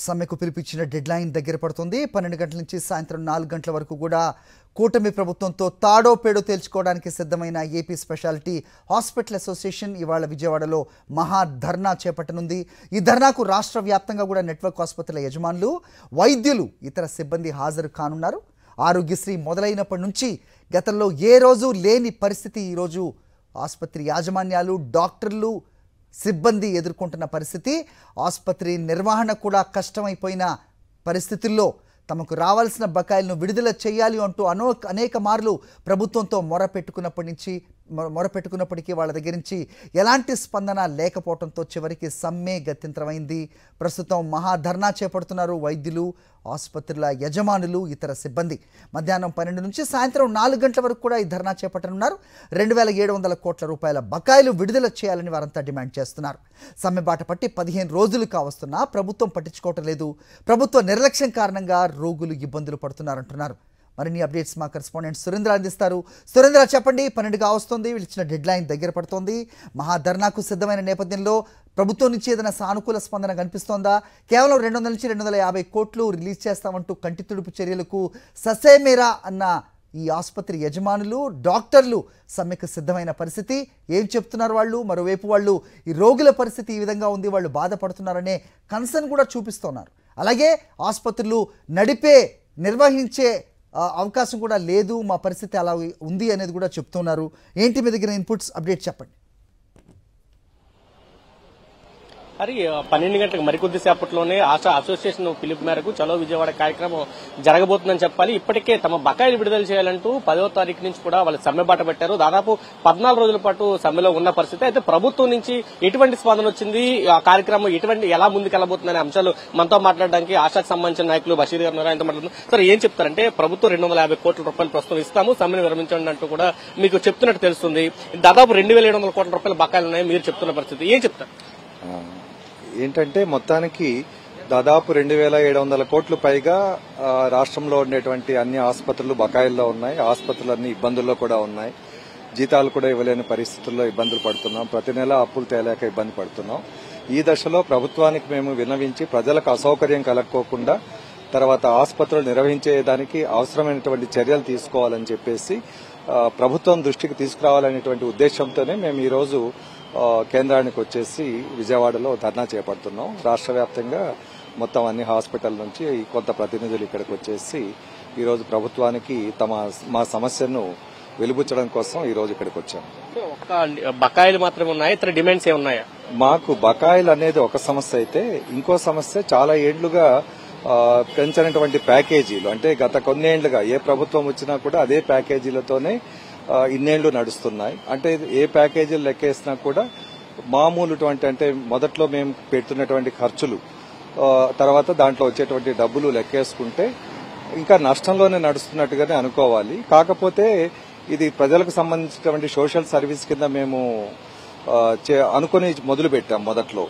సమ్మెకు పిలిపించిన dead line దగ్గర పడుతుంది. 12 గంటల నుంచి సాయంత్రం 4 గంటల వరకు కూడా కూటమి ప్రభుత్వంతో తాడో పేడో తేల్చుకోవడానికి సిద్ధమైన ఏపీ స్పెషాలిటీ హాస్పిటల్ అసోసియేషన్ ఇవాళ విజయవాడలో మహా ధర్నా చేపట్టనుంది. ఈ ధర్నాకు రాష్ట్ర వ్యాప్తంగా కూడా నెట్వర్క్ ఆసుపత్రుల యజమానులు, వైద్యులు, ఇతర సిబ్బంది హాజరు కానున్నారు. ఆరోగ్యశ్రీ మొదలైనప్పటి నుంచి గతంలో ఏ రోజు లేని పరిస్థితి ఈరోజు ఆసుపత్రి యాజమాన్యాలు, డాక్టర్లు, సిబ్బంది ఎదుర్కొంటున్న పరిస్థితి. ఆసుపత్రి నిర్వహణ కూడా కష్టమైపోయిన పరిస్థితుల్లో తమకు రావాల్సిన బకాయిలను విడుదల చేయాలి అంటూ అనేక మార్లు ప్రభుత్వంతో మొరపెట్టుకున్నప్పటికీ వాళ్ళ దగ్గర నుంచి ఎలాంటి స్పందన లేకపోవడంతో చివరికి సమ్మె గత్యంతరమైంది. ప్రస్తుతం మహాధర్నా చేపడుతున్నారు వైద్యులు, ఆసుపత్రుల యజమానులు, ఇతర సిబ్బంది. మధ్యాహ్నం 12 నుంచి సాయంత్రం 4 గంటల వరకు కూడా ఈ ధర్నా చేపట్టనున్నారు. 2700 కోట్ల రూపాయల బకాయిలు విడుదల చేయాలని వారంతా డిమాండ్ చేస్తున్నారు. సమ్మె బాట పట్టి 15 రోజులు కావస్తున్నా ప్రభుత్వం పట్టించుకోవటం లేదు. ప్రభుత్వ నిర్లక్ష్యం కారణంగా రోగులు ఇబ్బందులు పడుతున్నారంటున్నారు. మరిన్ని అప్డేట్స్ మా కరెస్పాండెంట్ సురేంద్ర అందిస్తారు. సురేంద్ర, చెప్పండి. 12 కావస్తుంది, ఇచ్చిన డెడ్ లైన్ దగ్గర పడుతోంది. మహాధర్నాకు సిద్ధమైన నేపథ్యంలో ప్రభుత్వం నుంచి ఏదైనా సానుకూల స్పందన కనిపిస్తోందా? కేవలం 200 నుంచి 250 కోట్లు రిలీజ్ చేస్తామంటూ కంటి తుడుపు చర్యలకు ససేమేరా అన్న ఈ ఆసుపత్రి యజమానులు, డాక్టర్లు సమ్మెకు సిద్ధమైన పరిస్థితి. ఏం చెప్తున్నారు వాళ్ళు? మరోవైపు వాళ్ళు ఈ రోగుల పరిస్థితి ఈ విధంగా ఉంది, వాళ్ళు బాధపడుతున్నారనే కన్సర్న్ కూడా చూపిస్తున్నారు. అలాగే ఆసుపత్రులు నిర్వహించే అవకాశం కూడా లేదు, మా పరిస్థితి అలా ఉంది అనేది కూడా చెప్తున్నారు. ఏంటి మీ దగ్గర ఇన్పుట్స్, అప్డేట్ చెప్పండి. అది 12 గంటలకు మరికొద్ది సేపట్లోనే ఆశా అసోసియేషన్ పిలుపు మేరకు చలో విజయవాడ కార్యక్రమం జరగబోతుందని చెప్పాలి. ఇప్పటికే తమ బకాయిలు విడుదల చేయాలంటూ 10వ తారీఖు నుంచి కూడా వాళ్ళు సమ్మె బాట పెట్టారు. దాదాపు 14 రోజుల పాటు సమ్మెలో ఉన్న పరిస్థితి. అయితే ప్రభుత్వం నుంచి ఎటువంటి స్పందన వచ్చింది, ఆ కార్యక్రమం ఎలా ముందుకెళ్లబోతుందనే అంశాలు మనతో మాట్లాడడానికి ఆశాకు సంబంధించిన నాయకులు బషీర్ గారు ఆయనతో మాట్లాడుతున్నారు. సార్, ఏం చెప్తారంటే ప్రభుత్వం 250 కోట్ల రూపాయలు ప్రస్తుతం ఇస్తాము, సమ్మెను విరమించండి అంటూ కూడా మీకు చెప్తున్నట్టు తెలుస్తుంది. దాదాపు 2700 కోట్ల రూపాయల బకాయిలు ఉన్నాయి మీరు చెప్తున్న పరిస్థితి, ఏం చెప్తారు? ఏంటంటే మొత్తానికి దాదాపు 2700 కోట్లు పైగా రాష్ట్రంలో ఉండేటువంటి అన్ని ఆసుపత్రులు బకాయిల్లో ఉన్నాయి. ఆసుపత్రులు అన్ని ఇబ్బందుల్లో కూడా ఉన్నాయి. జీతాలు కూడా ఇవ్వలేని పరిస్థితుల్లో ఇబ్బందులు పడుతున్నాం. ప్రతి నెల అప్పులు తేలేక ఇబ్బంది పడుతున్నాం. ఈ దశలో ప్రభుత్వానికి మేము విన్నవించి ప్రజలకు అసౌకర్యం కలగకోకుండా తర్వాత ఆసుపత్రులు నిర్వహించేదానికి అవసరమైనటువంటి చర్యలు తీసుకోవాలని చెప్పేసి ప్రభుత్వం దృష్టికి తీసుకురావాలనేటువంటి ఉద్దేశంతోనే మేము ఈ రోజు కేంద్రానికి వచ్చేసి విజయవాడలో ధర్నా చేపడుతున్నాం. రాష్ట్ర వ్యాప్తంగా మొత్తం అన్ని హాస్పిటల్ నుంచి కొంత ప్రతినిధులు ఇక్కడికి వచ్చేసి ఈరోజు ప్రభుత్వానికి మా సమస్యను వెలుబుచ్చడం కోసం ఈ రోజు ఇక్కడికి వచ్చాం. బకాయిలు మాత్రమే ఉన్నాయి, ఇతర డిమాండ్స్ ఏమున్నాయా? మాకు బకాయిలు అనేది ఒక సమస్య అయితే, ఇంకో సమస్య చాలా ఏళ్లుగా పెంచినటువంటి ప్యాకేజీలు. అంటే గత కొన్నేళ్లుగా ఏ ప్రభుత్వం వచ్చినా కూడా అదే ప్యాకేజీలతోనే ఇన్నేళ్లు నడుస్తున్నాయి. అంటే ఏ ప్యాకేజీలు లెక్కేసినా కూడా మామూలు అంటే మొదట్లో మేము పెడుతున్నటువంటి ఖర్చులు, తర్వాత దాంట్లో వచ్చేటువంటి డబ్బులు లెక్కేసుకుంటే ఇంకా నష్టంలోనే నడుస్తున్నట్టుగానే అనుకోవాలి. కాకపోతే ఇది ప్రజలకు సంబంధించినటువంటి సోషల్ సర్వీస్ కింద మేము అనుకుని మొదలు పెట్టాం మొదట్లో.